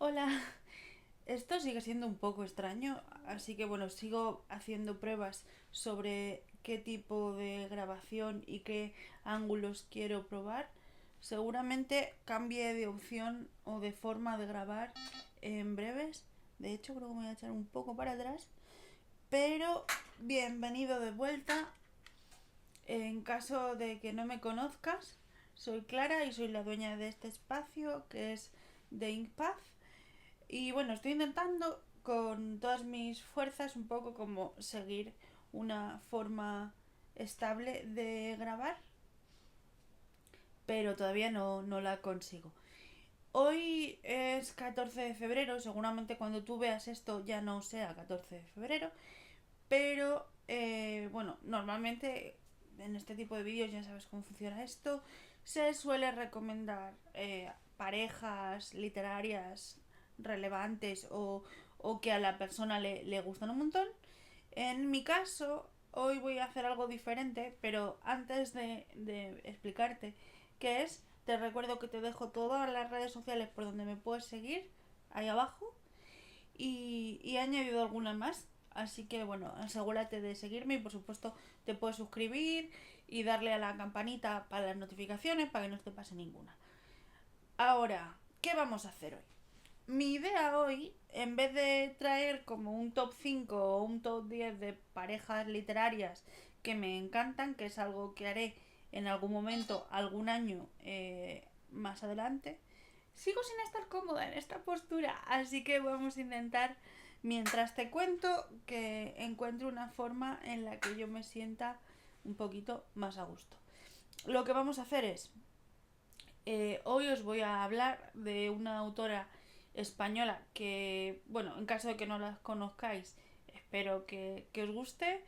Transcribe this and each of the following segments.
Hola, esto sigue siendo un poco extraño, así que bueno, sigo haciendo pruebas sobre qué tipo de grabación y qué ángulos quiero probar. Seguramente cambie de opción o de forma de grabar en breves. De hecho, creo que me voy a echar un poco para atrás. Pero bienvenido de vuelta. En caso de que no me conozcas, soy Clara y soy la dueña de este espacio que es The Inkpath. Y bueno, estoy intentando con todas mis fuerzas un poco como seguir una forma estable de grabar, pero todavía no la consigo. Hoy es 14 de febrero, seguramente cuando tú veas esto ya no sea 14 de febrero, pero bueno, normalmente en este tipo de vídeos ya sabes cómo funciona esto. Se suele recomendar parejas literarias relevantes o que a la persona le gustan un montón. En mi caso, hoy voy a hacer algo diferente, pero antes de explicarte qué es, te recuerdo que te dejo todas las redes sociales por donde me puedes seguir, ahí abajo, y he añadido algunas más. Así que bueno, asegúrate de seguirme y por supuesto te puedes suscribir y darle a la campanita para las notificaciones para que no te pase ninguna. Ahora, ¿qué vamos a hacer hoy? Mi idea hoy, en vez de traer como un top 5 o un top 10 de parejas literarias que me encantan, que es algo que haré en algún momento, algún año más adelante, sigo sin estar cómoda en esta postura, así que vamos a intentar, mientras te cuento, que encuentre una forma en la que yo me sienta un poquito más a gusto. Lo que vamos a hacer es, hoy os voy a hablar de una autora española que, bueno, en caso de que no la conozcáis, espero que os guste.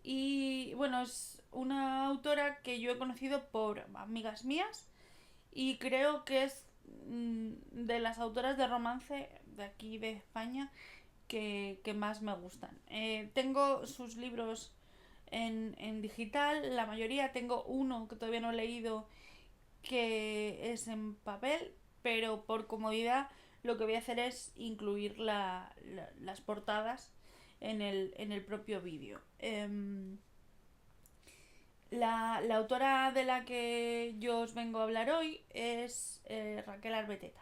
Y bueno, es una autora que yo he conocido por amigas mías y creo que es de las autoras de romance de aquí de España que más me gustan. Tengo sus libros en digital, la mayoría. Tengo uno que todavía no he leído que es en papel, pero por comodidad lo que voy a hacer es incluir las portadas en el propio vídeo. La autora de la que yo os vengo a hablar hoy es Raquel Arbeteta.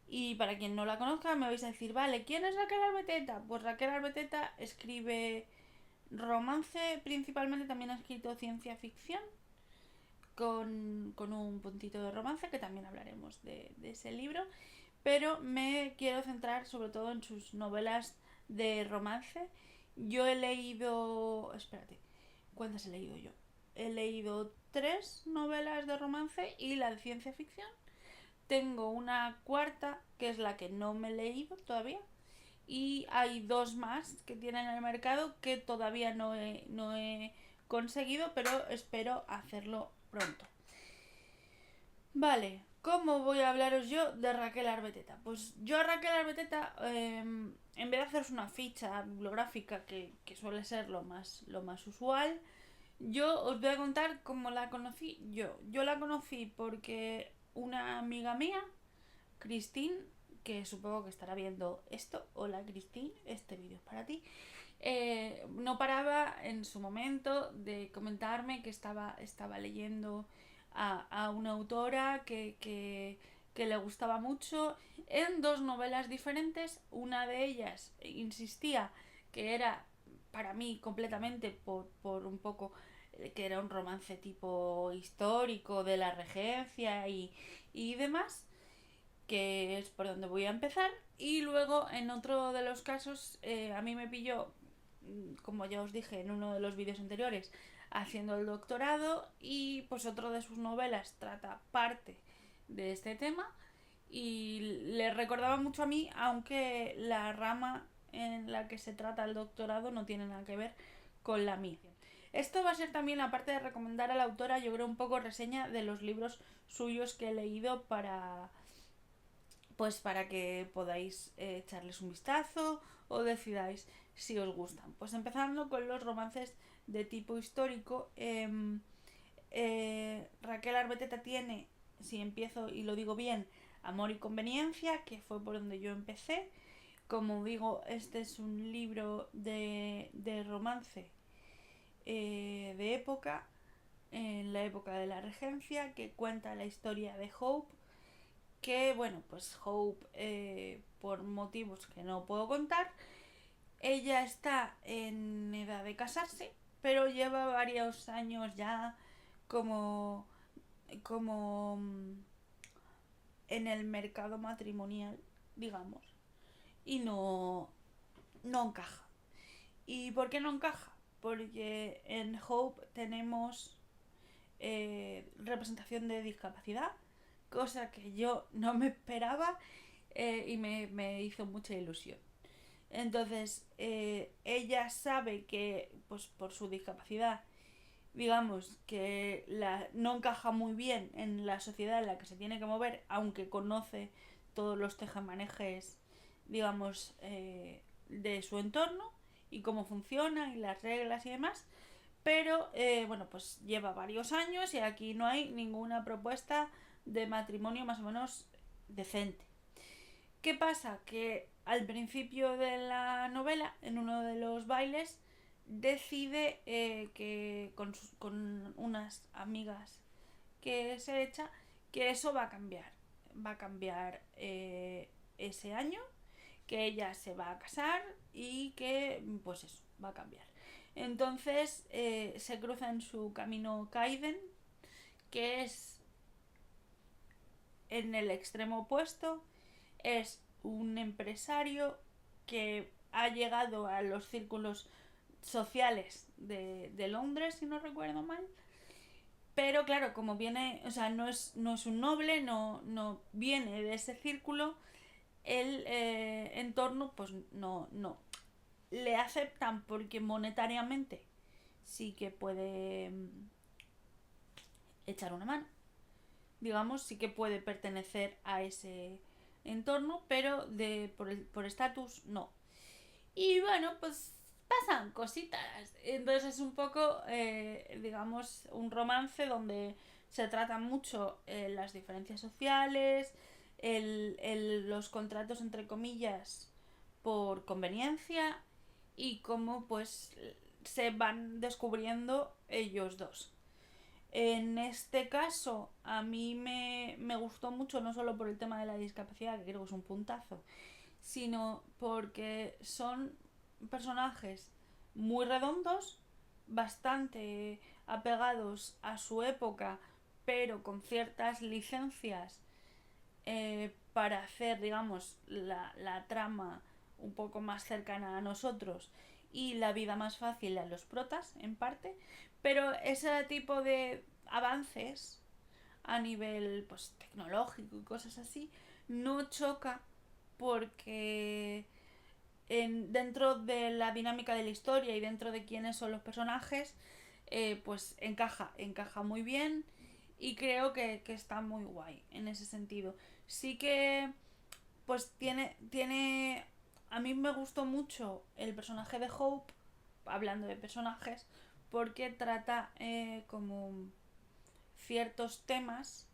Y para quien no la conozca me vais a decir, vale, ¿quién es Raquel Arbeteta? Pues Raquel Arbeteta escribe romance, principalmente también ha escrito ciencia ficción, con un puntito de romance, que también hablaremos de ese libro, pero me quiero centrar sobre todo en sus novelas de romance. Yo he leído... Espérate, ¿cuántas he leído yo? He leído 3 novelas de romance y la de ciencia ficción. Tengo una cuarta, que es la que no me he leído todavía. Y hay 2 más que tienen en el mercado que todavía no he conseguido, pero espero hacerlo pronto. Vale, ¿cómo voy a hablaros yo de Raquel Arbeteta? Pues yo a Raquel Arbeteta, en vez de haceros una ficha bibliográfica que suele ser lo más usual, yo os voy a contar cómo la conocí yo. Yo la conocí porque una amiga mía, Christine, que supongo que estará viendo esto, hola Christine, este vídeo es para ti, no paraba en su momento de comentarme que estaba leyendo a una autora que le gustaba mucho en 2 novelas diferentes. Una de ellas insistía que era para mí completamente por un poco que era un romance tipo histórico de la regencia y demás, que es por donde voy a empezar. Y luego en otro de los casos a mí me pilló, como ya os dije en uno de los vídeos anteriores, haciendo el doctorado, y pues otro de sus novelas trata parte de este tema y le recordaba mucho a mí, aunque la rama en la que se trata el doctorado no tiene nada que ver con la mía. Esto va a ser también, aparte de recomendar a la autora, yo creo un poco reseña de los libros suyos que he leído para que podáis echarles un vistazo o decidáis si os gustan. Pues empezando con los romances de tipo histórico, Raquel Arbeteta tiene, si empiezo y lo digo bien, Amor y Conveniencia, que fue por donde yo empecé. Como digo, este es un libro de romance de época, en la época de la regencia, que cuenta la historia de Hope, que bueno, pues Hope, por motivos que no puedo contar, ella está en edad de casarse, pero lleva varios años ya como, como en el mercado matrimonial, digamos, y no encaja. ¿Y por qué no encaja? Porque en Hope tenemos representación de discapacidad, cosa que yo no me esperaba, y me hizo mucha ilusión. Entonces, ella sabe que, pues por su discapacidad, digamos que no encaja muy bien en la sociedad en la que se tiene que mover, aunque conoce todos los tejamanejes, digamos, de su entorno y cómo funciona y las reglas y demás. Pero, bueno, pues lleva varios años y aquí no hay ninguna propuesta de matrimonio más o menos decente. ¿Qué pasa? Que al principio de la novela, en uno de los bailes, decide que con unas amigas que se echa, que eso va a cambiar. Va a cambiar ese año, que ella se va a casar y que, pues eso, va a cambiar. Entonces se cruza en su camino Kaiden, que es en el extremo opuesto. Es un empresario que ha llegado a los círculos sociales de Londres, si no recuerdo mal. Pero claro, como viene, o sea, no es un noble, no viene de ese círculo, el entorno pues no le aceptan porque monetariamente sí que puede echar una mano, digamos, sí que puede pertenecer a ese entorno, pero por estatus no. Y bueno, pues pasan cositas. Entonces es un poco, digamos, un romance donde se tratan mucho las diferencias sociales, los contratos entre comillas por conveniencia y cómo pues se van descubriendo ellos dos. En este caso, a mí me gustó mucho, no solo por el tema de la discapacidad, que creo que es un puntazo, sino porque son personajes muy redondos, bastante apegados a su época, pero con ciertas licencias para hacer, digamos, la trama un poco más cercana a nosotros y la vida más fácil a los protas, en parte. Pero ese tipo de avances a nivel pues tecnológico y cosas así no choca porque dentro de la dinámica de la historia y dentro de quiénes son los personajes, pues encaja muy bien y creo que está muy guay en ese sentido. Sí que pues tiene a mí me gustó mucho el personaje de Hope, hablando de personajes, porque trata como ciertos temas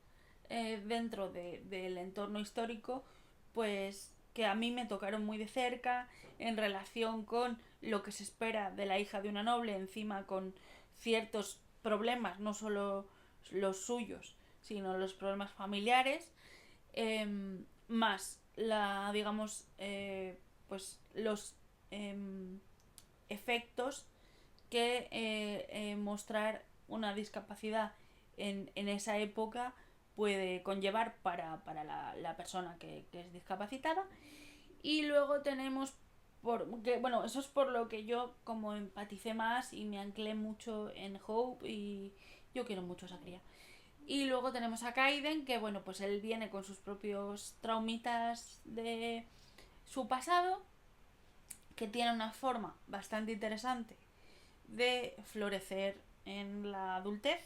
dentro del entorno histórico, pues que a mí me tocaron muy de cerca en relación con lo que se espera de la hija de una noble, encima con ciertos problemas, no solo los suyos, sino los problemas familiares, más digamos, pues los efectos que mostrar una discapacidad en esa época puede conllevar para la persona que es discapacitada. Y luego tenemos, bueno, eso es por lo que yo como empaticé más y me anclé mucho en Hope y yo quiero mucho a esa cría. Y luego tenemos a Kaiden, que bueno, pues él viene con sus propios traumitas de su pasado, que tiene una forma bastante interesante de florecer en la adultez,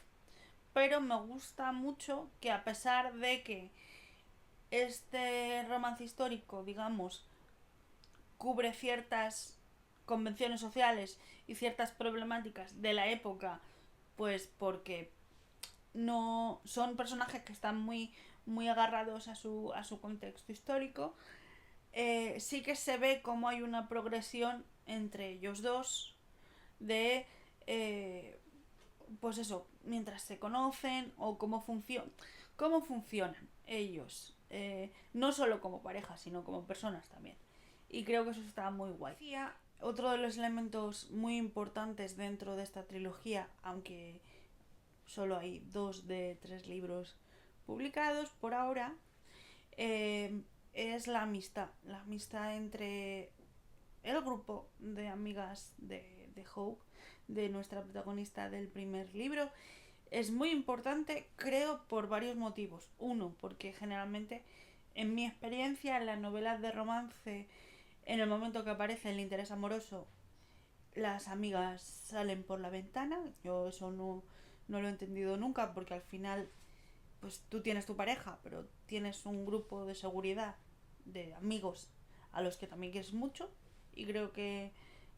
pero me gusta mucho que a pesar de que este romance histórico, digamos, cubre ciertas convenciones sociales y ciertas problemáticas de la época, pues porque no son personajes que están muy muy agarrados a su contexto histórico. Sí que se ve cómo hay una progresión entre ellos dos de pues eso, mientras se conocen o cómo funcionan ellos, no solo como pareja, sino como personas también. Y creo que eso está muy guay. Otro de los elementos muy importantes dentro de esta trilogía, aunque solo hay 2 de 3 libros publicados por ahora, es la amistad entre el grupo de amigas de Hope, de nuestra protagonista del primer libro. Es muy importante, creo, por varios motivos. Uno, porque generalmente, en mi experiencia, en las novelas de romance, en el momento que aparece el interés amoroso, las amigas salen por la ventana. Yo eso no lo he entendido nunca, porque al final, pues tú tienes tu pareja, pero tienes un grupo de seguridad de amigos a los que también quieres mucho. Y creo que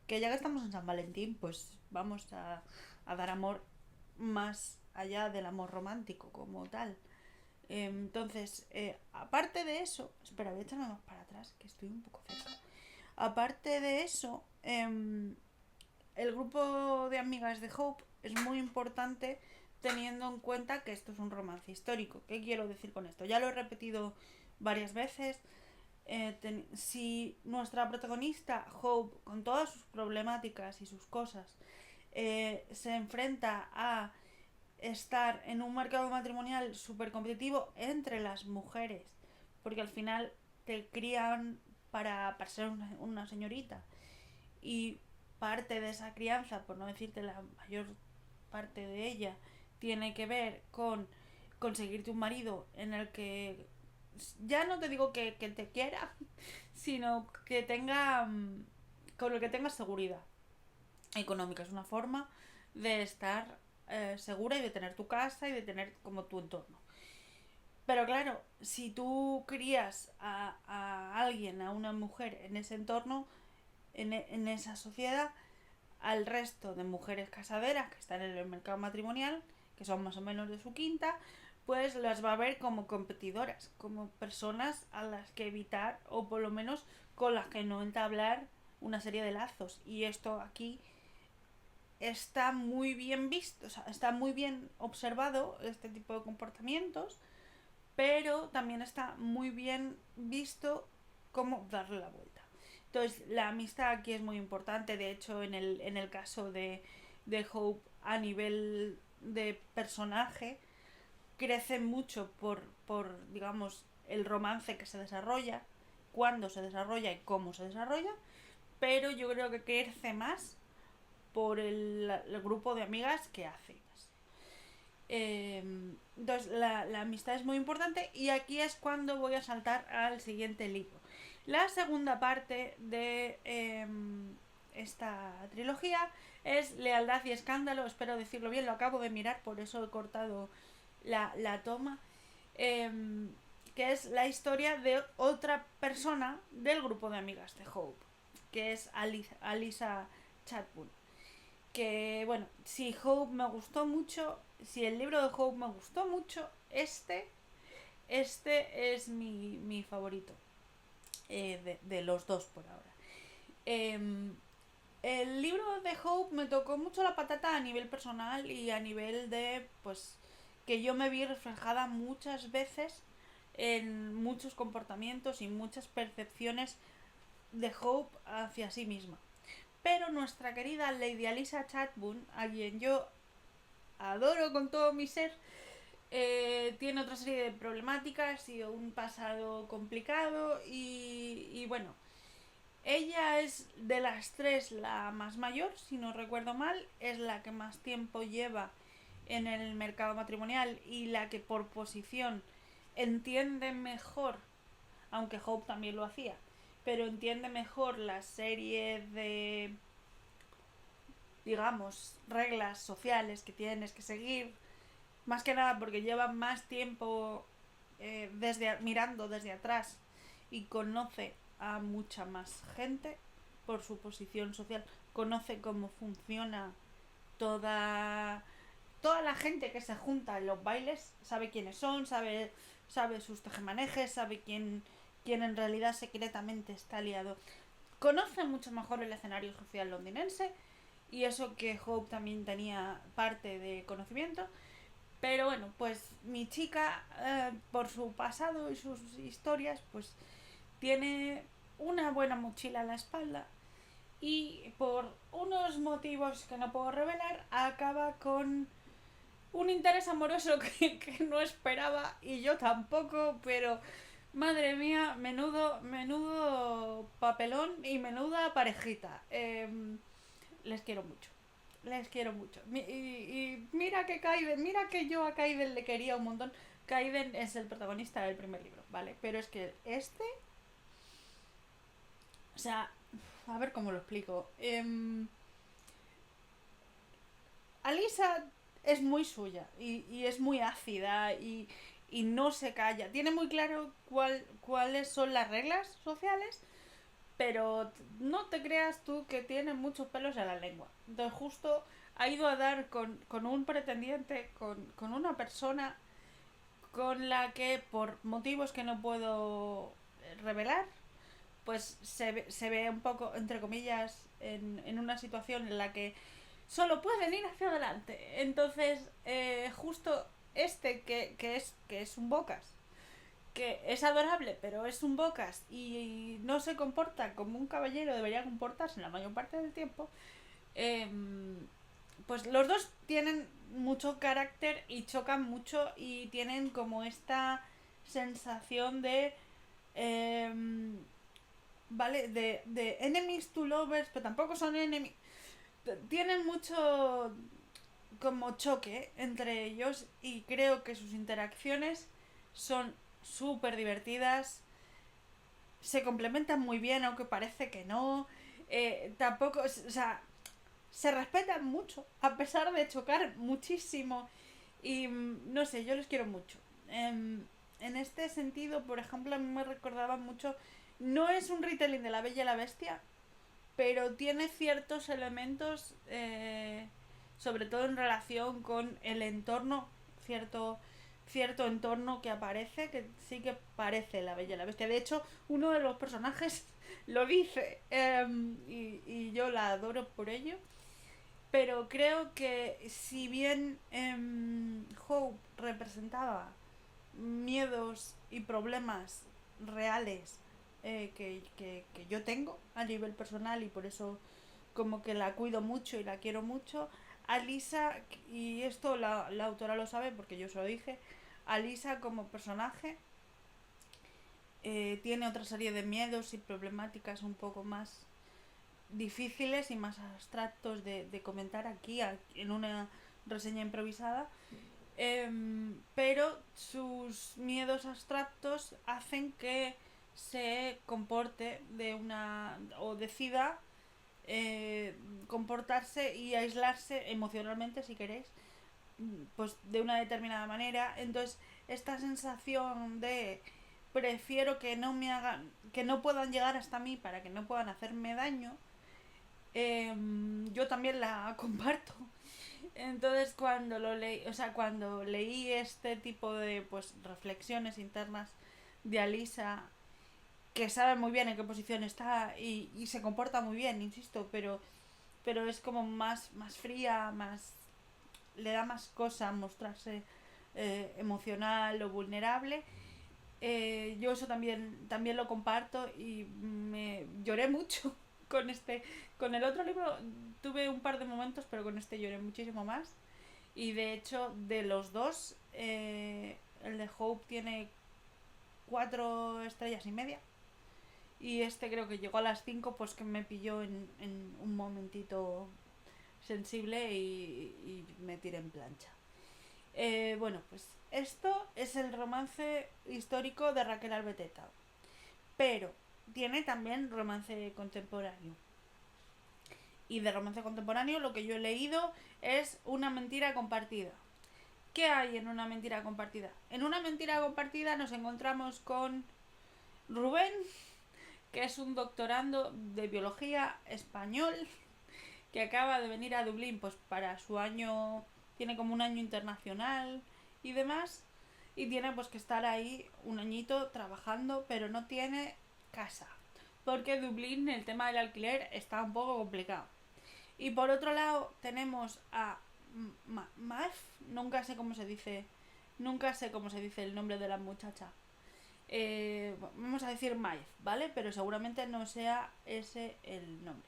ya que estamos en San Valentín, pues vamos a dar amor más allá del amor romántico como tal. Entonces, aparte de eso, espera, voy a echarme más para atrás, que estoy un poco cerca. Aparte de eso, el grupo de amigas de Hope es muy importante teniendo en cuenta que esto es un romance histórico. ¿Qué quiero decir con esto? Ya lo he repetido varias veces. Si nuestra protagonista, Hope, con todas sus problemáticas y sus cosas, se enfrenta a estar en un mercado matrimonial súper competitivo entre las mujeres, porque al final te crían para ser una señorita, y parte de esa crianza, por no decirte la mayor parte de ella, tiene que ver con conseguirte un marido en el que ya no te digo que te quiera, sino que tenga con el que tengas seguridad económica. Es una forma de estar segura y de tener tu casa y de tener como tu entorno. Pero claro, si tú crías a alguien, a una mujer en ese entorno, en esa sociedad, al resto de mujeres casaderas que están en el mercado matrimonial, que son más o menos de su quinta, pues las va a ver como competidoras, como personas a las que evitar, o por lo menos con las que no entablar una serie de lazos. Y esto aquí está muy bien visto, o sea, está muy bien observado este tipo de comportamientos, pero también está muy bien visto cómo darle la vuelta. Entonces, la amistad aquí es muy importante. De hecho, en el caso de Hope, a nivel de personaje, crece mucho digamos, el romance que se desarrolla, cuándo se desarrolla y cómo se desarrolla, pero yo creo que crece más por el grupo de amigas que hace. Entonces, la amistad es muy importante, y aquí es cuando voy a saltar al siguiente libro. La segunda parte de esta trilogía es Lealtad y Escándalo. Espero decirlo bien, lo acabo de mirar, por eso he cortado la toma. Que es la historia de otra persona del grupo de amigas de Hope, que es Alyssa Chatwood. Que bueno, si Hope me gustó mucho, si el libro de Hope me gustó mucho, este es mi favorito de los dos por ahora. El libro de Hope me tocó mucho la patata a nivel personal y a nivel de, pues, que yo me vi reflejada muchas veces en muchos comportamientos y muchas percepciones de Hope hacia sí misma. Pero nuestra querida Lady Alyssa Chatwood, a quien yo adoro con todo mi ser, tiene otra serie de problemáticas y un pasado complicado, y bueno, ella es de las tres la más mayor, si no recuerdo mal, es la que más tiempo lleva en el mercado matrimonial y la que por posición entiende mejor, aunque Hope también lo hacía, pero entiende mejor la serie de, digamos, reglas sociales que tienes que seguir, más que nada porque lleva más tiempo mirando desde atrás y conoce a mucha más gente por su posición social, conoce cómo funciona toda la gente que se junta en los bailes, sabe quiénes son, sabe sabe sus tejemanejes, sabe quién en realidad secretamente está aliado. Conoce mucho mejor el escenario social londinense, y eso que Hope también tenía parte de conocimiento. Pero bueno, pues mi chica, por su pasado y sus historias, pues tiene una buena mochila en la espalda, y por unos motivos que no puedo revelar, acaba con un interés amoroso que no esperaba, y yo tampoco, pero madre mía, menudo papelón y menuda parejita. Les quiero mucho. Les quiero mucho. Y mira que Kaiden, mira que yo a Kaiden le quería un montón. Kaiden es el protagonista del primer libro, ¿vale? Pero es que o sea, a ver cómo lo explico. Alisa es muy suya, y es muy ácida, y no se calla. Tiene muy claro cuáles son las reglas sociales, pero no te creas tú que tiene muchos pelos en la lengua. Entonces justo ha ido a dar con un pretendiente, con una persona con la que, por motivos que no puedo revelar, pues se ve un poco, entre comillas, en una situación en la que solo pueden ir hacia adelante. Entonces, justo que es un bocas, que es adorable, pero es un bocas y no se comporta como un caballero debería comportarse en la mayor parte del tiempo, eh, pues los dos tienen mucho carácter y chocan mucho, y tienen como esta sensación de... eh, ¿vale? De enemies to lovers, pero tampoco son enemies. Tienen mucho como choque entre ellos, y creo que sus interacciones son súper divertidas, se complementan muy bien, aunque parece que no. Tampoco, o sea, se respetan mucho, a pesar de chocar muchísimo. Y no sé, yo les quiero mucho. En este sentido, por ejemplo, a mí me recordaba mucho. No es un retelling de La Bella y la Bestia, pero tiene ciertos elementos, sobre todo en relación con el entorno, cierto entorno que aparece, que sí que parece La Bella y la Bestia. De hecho, uno de los personajes lo dice, y yo la adoro por ello. Pero creo que si bien Hope representaba miedos y problemas reales, que yo tengo a nivel personal, y por eso como que la cuido mucho y la quiero mucho, Alisa, y esto la autora lo sabe porque yo se lo dije, Alisa como personaje tiene otra serie de miedos y problemáticas un poco más difíciles y más abstractos de comentar aquí en una reseña improvisada, pero sus miedos abstractos hacen que se comporte de una, o decida comportarse y aislarse emocionalmente, si queréis, pues de una determinada manera. Entonces esta sensación de prefiero que no me hagan, que no puedan llegar hasta mí para que no puedan hacerme daño, yo también la comparto. Entonces cuando leí este tipo de pues reflexiones internas de Alisa, que sabe muy bien en qué posición está, y se comporta muy bien, insisto, pero es como más fría, más le da más cosa mostrarse emocional o vulnerable. Yo eso también lo comparto, y me lloré mucho con el otro libro. Tuve un par de momentos, pero con este lloré muchísimo más. Y de hecho, de los dos, el de Hope tiene 4 estrellas y media, y este creo que llegó a las 5, pues que me pilló en un momentito sensible, y me tiré en plancha. Bueno, pues esto es el romance histórico de Raquel Albeteta, pero tiene también romance contemporáneo. Y de romance contemporáneo lo que yo he leído es Una mentira compartida. ¿Qué hay en Una mentira compartida? En Una mentira compartida nos encontramos con Rubén, que es un doctorando de biología español, que acaba de venir a Dublín pues para su año, tiene como un año internacional y demás, y tiene pues que estar ahí un añito trabajando, pero no tiene casa, porque Dublín el tema del alquiler está un poco complicado. Y por otro lado tenemos a Maef, nunca sé cómo se dice el nombre de la muchacha. Vamos a decir Maef, ¿vale? Pero seguramente no sea ese el nombre.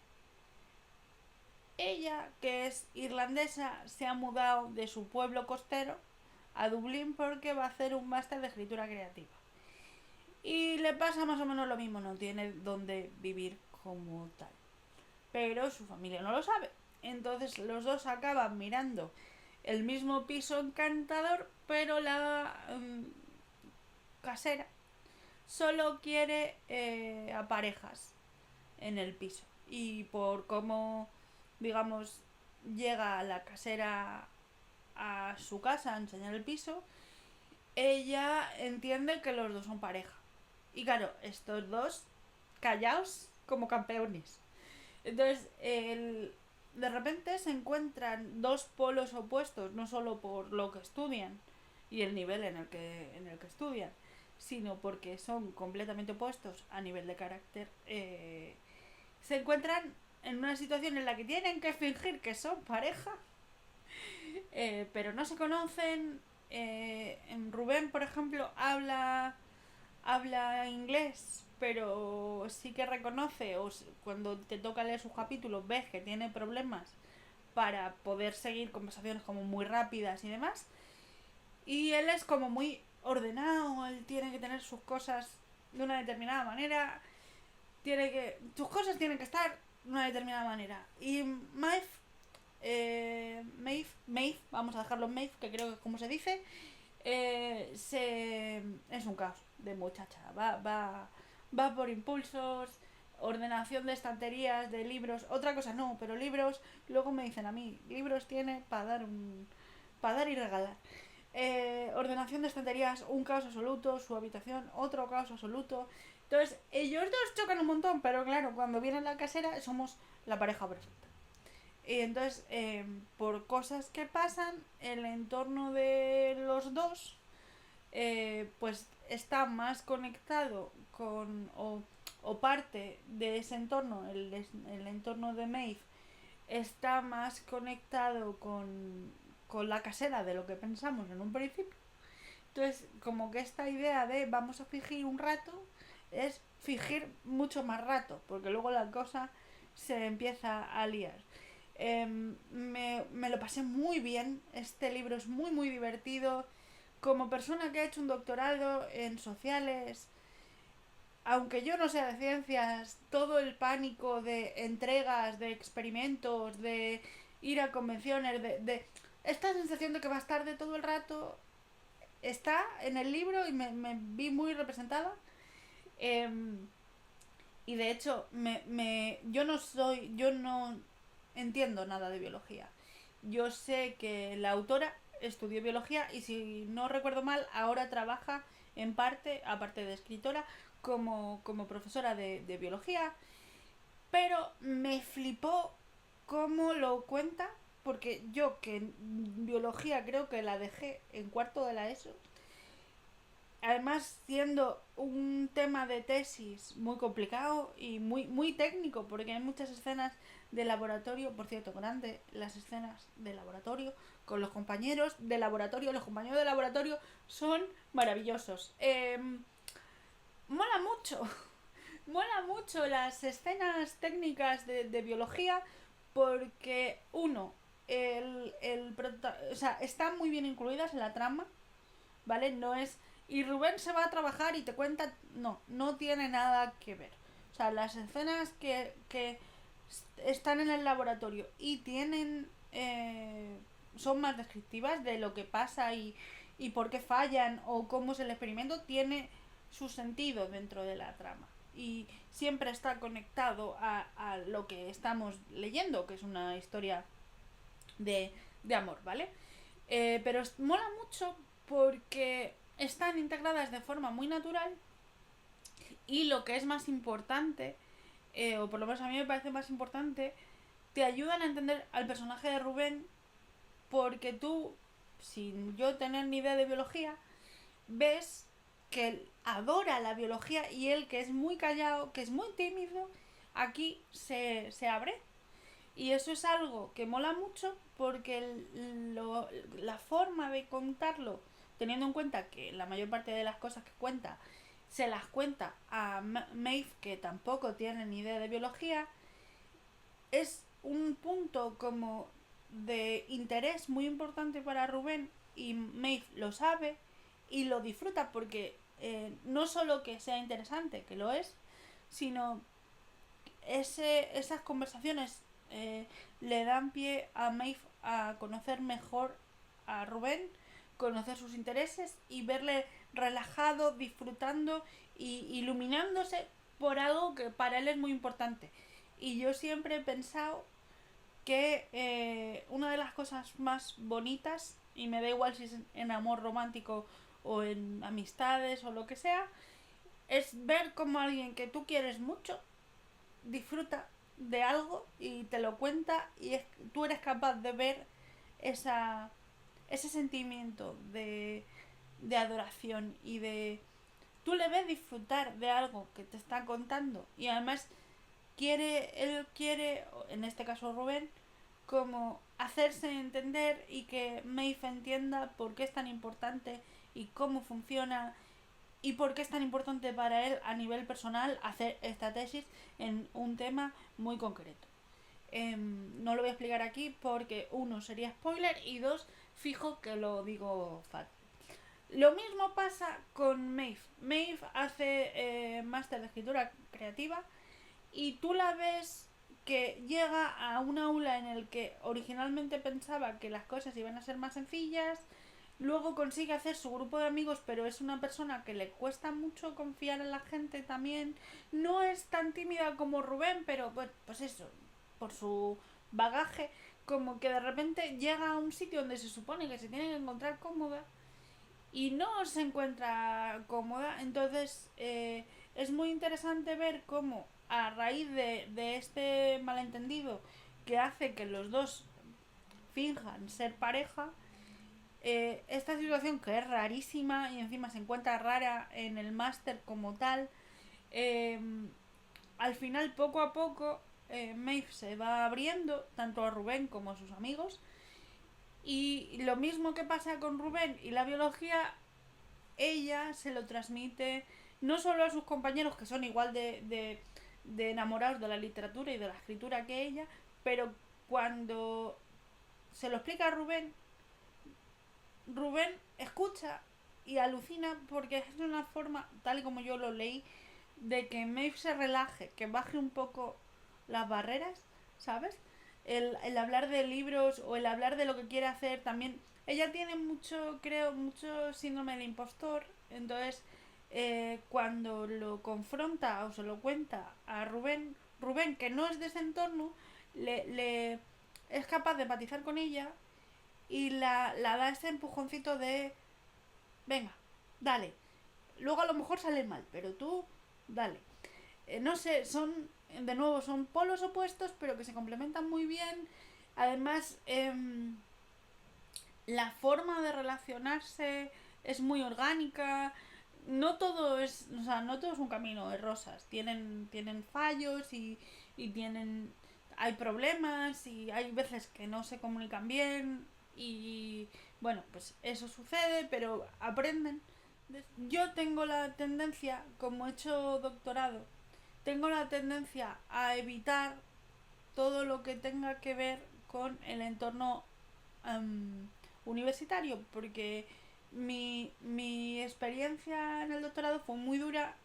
Ella, que es irlandesa, se ha mudado de su pueblo costero a Dublín porque va a hacer un máster de escritura creativa. Y le pasa más o menos lo mismo, no tiene dónde vivir como tal. Pero su familia no lo sabe. Entonces los dos acaban mirando el mismo piso encantador, pero la casera solo quiere a parejas en el piso. Y por cómo, digamos, llega la casera a su casa a enseñar el piso, ella entiende que los dos son pareja. Y claro, estos dos callaos como campeones. Entonces, de repente se encuentran dos polos opuestos, no solo por lo que estudian y el nivel en el que estudian, sino porque son completamente opuestos a nivel de carácter. Se encuentran en una situación en la que tienen que fingir que son pareja, pero no se conocen. Rubén, por ejemplo, habla inglés, pero sí que reconoce, cuando te toca leer sus capítulos, ves que tiene problemas para poder seguir conversaciones como muy rápidas y demás. Y él es como muy ordenado, él tiene que tener sus cosas de una determinada manera, tus cosas tienen que estar de una determinada manera. Y Maeve, vamos a dejarlo en Maeve, que creo que es como se dice, es un caos de muchacha. Va por impulsos, ordenación de estanterías, de libros. Otra cosa no, pero libros, luego me dicen a mí, libros tiene para dar y regalar. Ordenación de estanterías, un caos absoluto. Su habitación, otro caos absoluto. Entonces, ellos dos chocan un montón, pero claro, cuando viene la casera somos la pareja perfecta. Y entonces, por cosas que pasan, el entorno de los dos, pues está más conectado o parte de ese entorno, el entorno de Maeve, está más conectado con la casera de lo que pensamos en un principio. Entonces, como que esta idea de vamos a fingir un rato es fingir mucho más rato, porque luego la cosa se empieza a liar. Me lo pasé muy bien, este libro es muy muy divertido. Como persona que ha hecho un doctorado en sociales, aunque yo no sea de ciencias, todo el pánico de entregas, de experimentos, de ir a convenciones, de esta sensación de que vas tarde todo el rato, está en el libro y me vi muy representada. Eh, y de hecho, yo no entiendo nada de biología. Yo sé que la autora estudió biología y si no recuerdo mal, ahora trabaja en parte, aparte de escritora, como profesora de biología. Pero me flipó cómo lo cuenta, porque yo que en biología creo que la dejé en cuarto de la ESO, además siendo un tema de tesis muy complicado y muy, muy técnico, porque hay muchas escenas de laboratorio, por cierto, grande las escenas de laboratorio con los compañeros de laboratorio son maravillosos. Mola mucho, mola mucho las escenas técnicas de biología porque o sea, están muy bien incluidas en la trama, ¿vale? No es y Rubén se va a trabajar y te cuenta, no tiene nada que ver. O sea, las escenas que están en el laboratorio y tienen son más descriptivas de lo que pasa y por qué fallan o cómo es el experimento, tiene su sentido dentro de la trama y siempre está conectado a lo que estamos leyendo, que es una historia de amor, ¿vale? Pero mola mucho porque están integradas de forma muy natural y lo que es más importante, o por lo menos a mí me parece más importante, te ayudan a entender al personaje de Rubén porque tú, sin yo tener ni idea de biología, ves que él adora la biología y él, que es muy callado, que es muy tímido, aquí se abre. Y eso es algo que mola mucho porque la forma de contarlo, teniendo en cuenta que la mayor parte de las cosas que cuenta se las cuenta a Maeve, que tampoco tiene ni idea de biología, es un punto como de interés muy importante para Rubén, y Maeve lo sabe y lo disfruta porque no solo que sea interesante, que lo es, sino esas conversaciones le dan pie a Maeve a conocer mejor a Rubén, conocer sus intereses y verle relajado, disfrutando y iluminándose por algo que para él es muy importante. Y yo siempre he pensado que una de las cosas más bonitas, y me da igual si es en amor romántico o en amistades o lo que sea, es ver como alguien que tú quieres mucho disfruta de algo y te lo cuenta, y tú eres capaz de ver ese sentimiento de adoración y de... Tú le ves disfrutar de algo que te está contando, y además él quiere, en este caso Rubén, como hacerse entender y que Maeve entienda por qué es tan importante y cómo funciona y por qué es tan importante para él a nivel personal hacer esta tesis en un tema muy concreto. No lo voy a explicar aquí porque uno sería spoiler y dos, fijo que lo digo fatal. Lo mismo pasa con Maeve. Maeve hace máster de escritura creativa y tú la ves que llega a un aula en el que originalmente pensaba que las cosas iban a ser más sencillas. Luego consigue hacer su grupo de amigos, pero es una persona que le cuesta mucho confiar en la gente también. No es tan tímida como Rubén, pero pues eso, por su bagaje, como que de repente llega a un sitio donde se supone que se tiene que encontrar cómoda y no se encuentra cómoda. Entonces es muy interesante ver cómo a raíz de este malentendido que hace que los dos finjan ser pareja, esta situación que es rarísima y encima se encuentra rara en el máster como tal, eh, al final poco a poco Maeve se va abriendo tanto a Rubén como a sus amigos, y lo mismo que pasa con Rubén y la biología, ella se lo transmite no solo a sus compañeros, que son igual de enamorados de la literatura y de la escritura que ella, pero cuando se lo explica a Rubén, Rubén escucha y alucina porque es una forma, tal y como yo lo leí, de que Maeve se relaje, que baje un poco las barreras, ¿sabes? El hablar de libros o el hablar de lo que quiere hacer también. Ella tiene mucho, creo, mucho síndrome del impostor, entonces cuando lo confronta o se lo cuenta a Rubén, Rubén, que no es de ese entorno, le es capaz de empatizar con ella y la da ese empujoncito de, venga, dale. Luego a lo mejor sale mal, pero tú, dale. No sé, de nuevo, son polos opuestos, pero que se complementan muy bien. Además, la forma de relacionarse es muy orgánica. No todo es, o sea, no todo es un camino de rosas. Tienen fallos y hay problemas y hay veces que no se comunican bien y bueno, pues eso sucede, pero aprenden. Yo tengo la tendencia, como he hecho doctorado, tengo la tendencia a evitar todo lo que tenga que ver con el entorno um, universitario, porque mi experiencia en el doctorado fue muy dura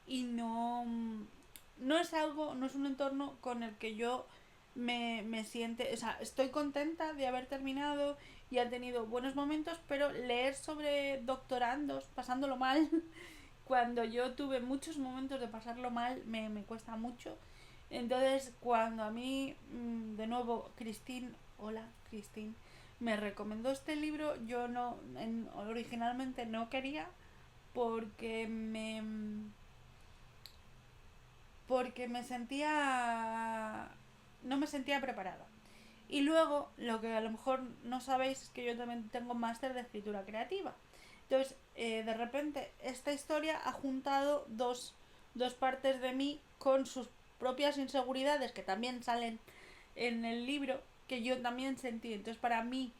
y no es algo, no es un entorno con el que yo me siente, o sea, estoy contenta de haber terminado y ha tenido buenos momentos, pero leer sobre doctorandos pasándolo mal, cuando yo tuve muchos momentos de pasarlo mal, me cuesta mucho. Entonces, cuando a mí, de nuevo, Christine, hola Christine, me recomendó este libro, yo originalmente no quería porque me sentía, no me sentía preparada. Y luego, lo que a lo mejor no sabéis es que yo también tengo máster de escritura creativa. Entonces, de repente, esta historia ha juntado dos partes de mí con sus propias inseguridades que también salen en el libro, que yo también sentí. Entonces, para mí,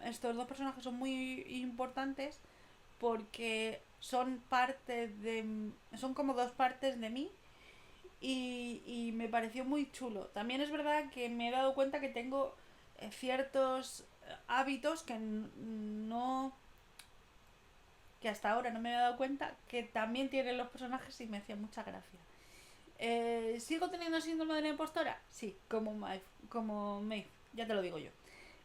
estos dos personajes son muy importantes porque son como dos partes de mí y me pareció muy chulo. También es verdad que me he dado cuenta que tengo ciertos hábitos que hasta ahora no me había dado cuenta que también tienen los personajes y me hacía mucha gracia. ¿Sigo teniendo síndrome de la impostora? Sí, como Maeve, ya te lo digo yo.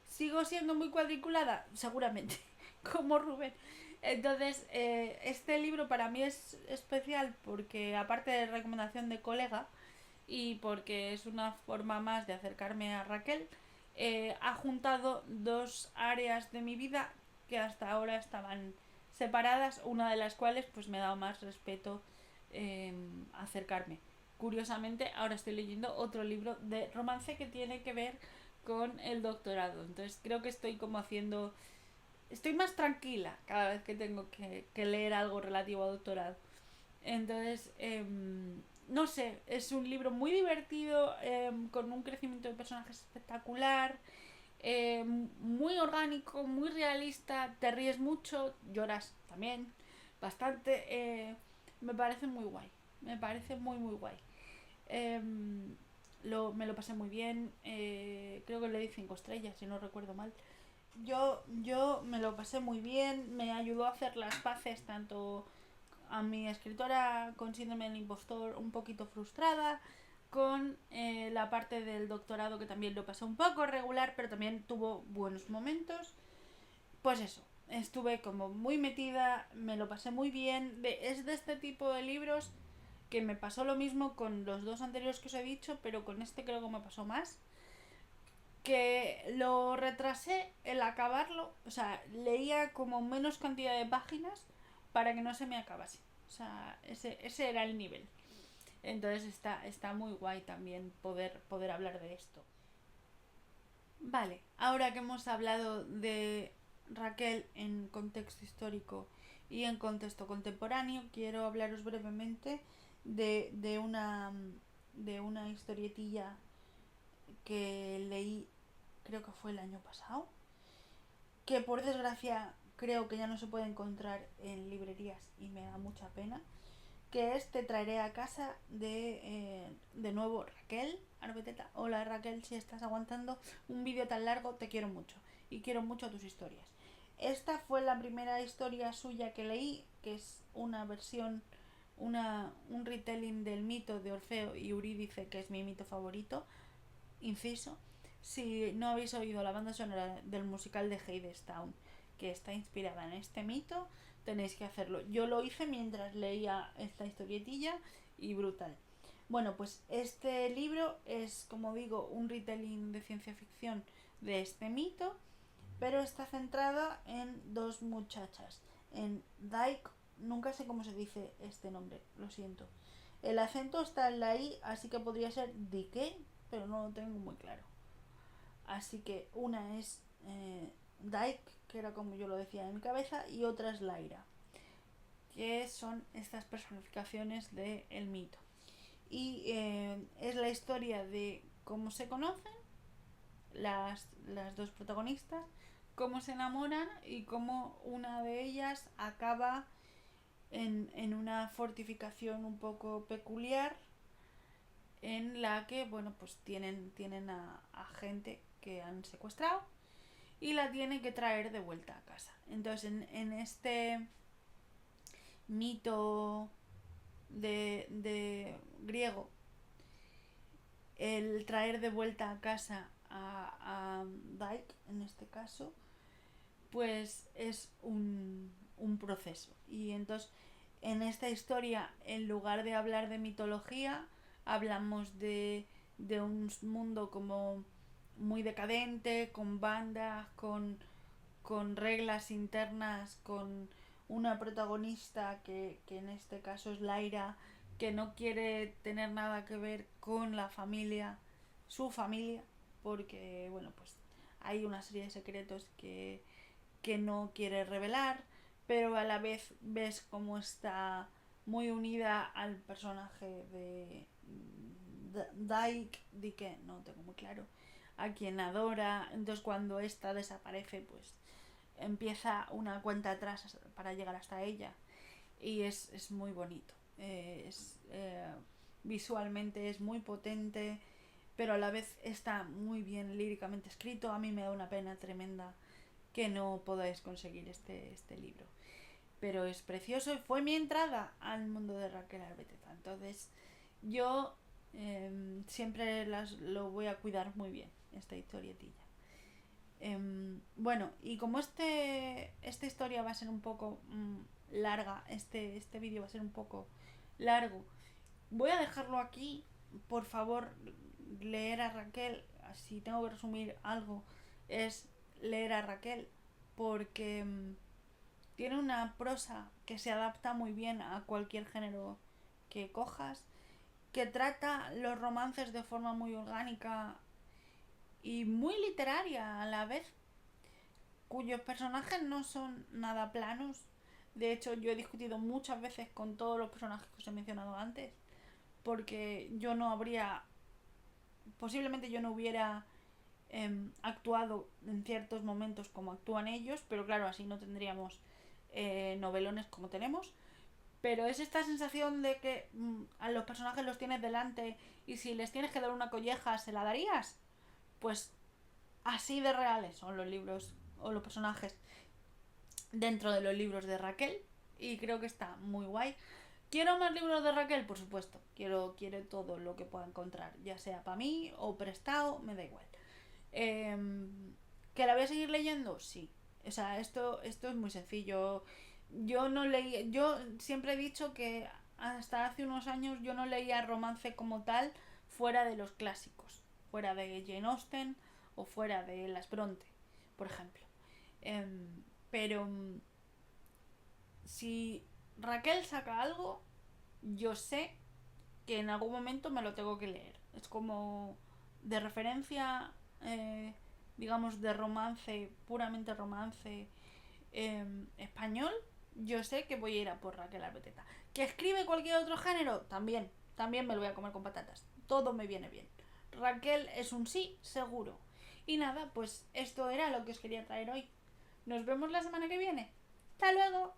¿Sigo siendo muy cuadriculada? Seguramente, como Rubén. Entonces, este libro para mí es especial porque, aparte de recomendación de colega y porque es una forma más de acercarme a Raquel, ha juntado dos áreas de mi vida que hasta ahora estaban separadas, una de las cuales pues me ha dado más respeto acercarme. Curiosamente, ahora estoy leyendo otro libro de romance que tiene que ver con el doctorado. Entonces creo que estoy como haciendo... Estoy más tranquila cada vez que tengo que leer algo relativo a doctorado. Entonces, no sé, es un libro muy divertido, con un crecimiento de personajes espectacular, muy orgánico, muy realista, te ríes mucho, lloras también, bastante. Me parece muy guay, me parece muy, muy guay. Eh, me lo pasé muy bien, creo que le di 5 estrellas, si no recuerdo mal. Yo me lo pasé muy bien, me ayudó a hacer las paces tanto a mi escritora con síndrome del impostor un poquito frustrada, con la parte del doctorado que también lo pasé un poco regular, pero también tuvo buenos momentos. Pues eso, estuve como muy metida, me lo pasé muy bien. Es de este tipo de libros que me pasó lo mismo con los dos anteriores que os he dicho, pero con este creo que me pasó más. Que lo retrasé el acabarlo, o sea, leía como menos cantidad de páginas para que no se me acabase. O sea, ese era el nivel. Entonces está muy guay también poder hablar de esto. Vale, ahora que hemos hablado de Raquel en contexto histórico y en contexto contemporáneo, quiero hablaros brevemente de una historietilla que leí, creo que fue el año pasado, que por desgracia creo que ya no se puede encontrar en librerías y me da mucha pena, que es Te traeré a casa de nuevo Raquel Arbeteta. Hola Raquel, si estás aguantando un vídeo tan largo, te quiero mucho y quiero mucho tus historias. Esta fue la primera historia suya que leí, que es una versión, un retelling del mito de Orfeo y Eurídice, que es mi mito favorito. Inciso, si no habéis oído la banda sonora del musical de Hadestown, que está inspirada en este mito, tenéis que hacerlo. Yo lo hice mientras leía esta historietilla y brutal. Bueno, pues este libro es, como digo, un retelling de ciencia ficción de este mito, pero está centrada en dos muchachas, en Dyke, nunca sé cómo se dice este nombre, lo siento. El acento está en la I, así que podría ser Dike, pero no lo tengo muy claro. Así que una es Dyke, que era como yo lo decía en mi cabeza, y otra es Lyra, que son estas personificaciones del mito. Y es la historia de cómo se conocen las dos protagonistas, cómo se enamoran y cómo una de ellas acaba en una fortificación un poco peculiar en la que, bueno, pues tienen a gente que han secuestrado y la tienen que traer de vuelta a casa. Entonces, en este mito de griego, el traer de vuelta a casa a Dyke, en este caso, pues es un proceso. Y entonces, en esta historia, en lugar de hablar de mitología, hablamos de un mundo como muy decadente, con bandas, con reglas internas, con una protagonista que en este caso es Lyra, que no quiere tener nada que ver con la familia, su familia, porque, bueno, pues hay una serie de secretos que no quiere revelar. pero a la vez ves cómo está muy unida al personaje de Dike, no tengo muy claro, a quien adora. Entonces cuando esta desaparece, pues empieza una cuenta atrás para llegar hasta ella. Y es muy bonito. Visualmente es muy potente, pero a la vez está muy bien líricamente escrito. A mí me da una pena tremenda que no podáis conseguir este libro. Pero es precioso y fue mi entrada al mundo de Raquel Arbeteza. Entonces yo siempre lo voy a cuidar muy bien, esta historietilla. Bueno, y como esta historia va a ser un poco larga, este vídeo va a ser un poco largo, voy a dejarlo aquí. Por favor, leer a Raquel, si tengo que resumir algo, es leer a Raquel, porque tiene una prosa que se adapta muy bien a cualquier género que cojas, que trata los romances de forma muy orgánica y muy literaria a la vez, cuyos personajes no son nada planos. De hecho, yo he discutido muchas veces con todos los personajes que os he mencionado antes, porque yo no habría, posiblemente yo no hubiera actuado en ciertos momentos como actúan ellos, pero claro, así no tendríamos novelones como tenemos. Pero es esta sensación de que a los personajes los tienes delante y si les tienes que dar una colleja, ¿se la darías? Pues así de reales son los libros o los personajes dentro de los libros de Raquel, y creo que está muy guay. ¿Quiero más libros de Raquel? Por supuesto. Quiero todo lo que pueda encontrar, ya sea para mí o prestado, me da igual. Eh, ¿Que la voy a seguir leyendo? Sí. O sea, esto es muy sencillo. Yo no leí, yo siempre he dicho que hasta hace unos años yo no leía romance como tal fuera de los clásicos, fuera de Jane Austen o fuera de Las Bronte, por ejemplo. Pero si Raquel saca algo, yo sé que en algún momento me lo tengo que leer. Es como de referencia, digamos, de romance, puramente romance español. Yo sé que voy a ir a por Raquel Arbeteta. ¿Que escribe cualquier otro género? También me lo voy a comer con patatas. Todo me viene bien. Raquel es un sí, seguro. Y nada, pues esto era lo que os quería traer hoy. Nos vemos la semana que viene. ¡Hasta luego!